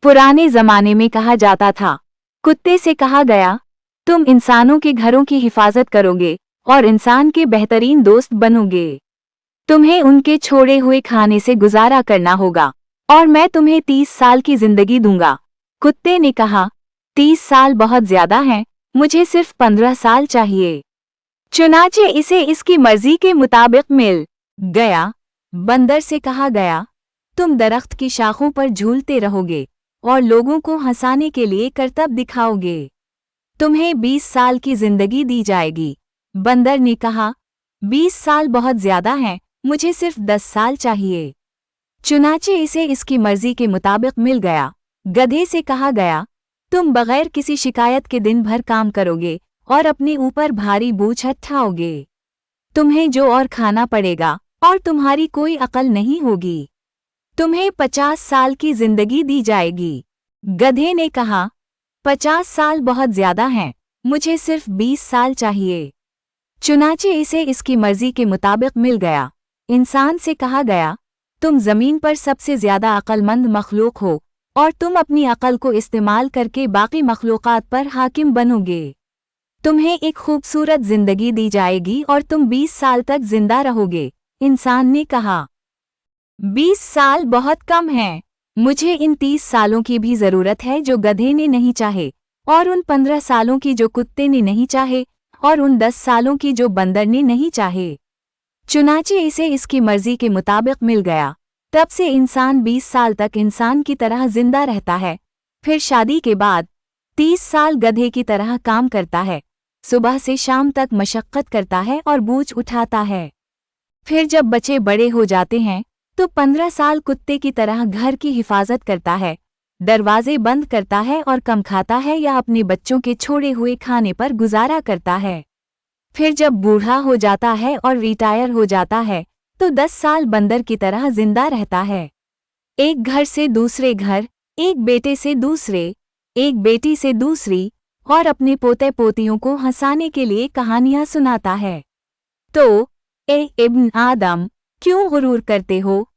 पुराने जमाने में कहा जाता था, कुत्ते से कहा गया, तुम इंसानों के घरों की हिफाजत करोगे और इंसान के बेहतरीन दोस्त बनोगे। तुम्हें उनके छोड़े हुए खाने से गुजारा करना होगा और मैं तुम्हें 30 साल की जिंदगी दूंगा। कुत्ते ने कहा, 30 साल बहुत ज्यादा हैं, मुझे सिर्फ 15 साल चाहिए। चुनाचे इसे इसकी मर्जी के मुताबिक मिल गया। बंदर से कहा गया, तुम दरख्त की शाखों पर झूलते रहोगे और लोगों को हंसाने के लिए करतब दिखाओगे। तुम्हें 20 साल की जिंदगी दी जाएगी। बंदर ने कहा, 20 साल बहुत ज्यादा हैं, मुझे सिर्फ 10 साल चाहिए। चुनाचे इसे इसकी मर्जी के मुताबिक मिल गया। गधे से कहा गया, तुम बगैर किसी शिकायत के दिन भर काम करोगे और अपने ऊपर भारी बोझ उठाओगे। तुम्हें जो और खाना पड़ेगा और तुम्हारी कोई अकल नहीं होगी। तुम्हें 50 साल की जिंदगी दी जाएगी। गधे ने कहा, 50 साल बहुत ज्यादा हैं, मुझे सिर्फ 20 साल चाहिए। चुनाचे इसे इसकी मर्जी के मुताबिक मिल गया। इंसान से कहा गया, तुम जमीन पर सबसे ज्यादा अक्लमंद मखलूक हो और तुम अपनी अकल को इस्तेमाल करके बाकी मखलूकात पर हाकिम बनोगे। तुम्हें एक खूबसूरत जिंदगी दी जाएगी और तुम 20 साल तक जिंदा रहोगे। इंसान ने कहा, 20 साल बहुत कम हैं, मुझे इन 30 सालों की भी जरूरत है जो गधे ने नहीं चाहे, और उन 15 सालों की जो कुत्ते ने नहीं चाहे, और उन 10 सालों की जो बंदर ने नहीं चाहे। चुनाचे इसे इसकी मर्जी के मुताबिक मिल गया। तब से इंसान 20 साल तक इंसान की तरह जिंदा रहता है। फिर शादी के बाद 30 साल गधे की तरह काम करता है, सुबह से शाम तक मशक्कत करता है और बोझ उठाता है। फिर जब बच्चे बड़े हो जाते हैं तो 15 साल कुत्ते की तरह घर की हिफाजत करता है, दरवाजे बंद करता है और कम खाता है या अपने बच्चों के छोड़े हुए खाने पर गुजारा करता है। फिर जब बूढ़ा हो जाता है और रिटायर हो जाता है तो 10 साल बंदर की तरह जिंदा रहता है। एक घर से दूसरे घर, एक बेटे से दूसरे, एक बेटी से दूसरी, और अपने पोते पोतियों को हंसाने के लिए कहानियां सुनाता है। तो ए इब्न आदम, क्यों गुरूर करते हो?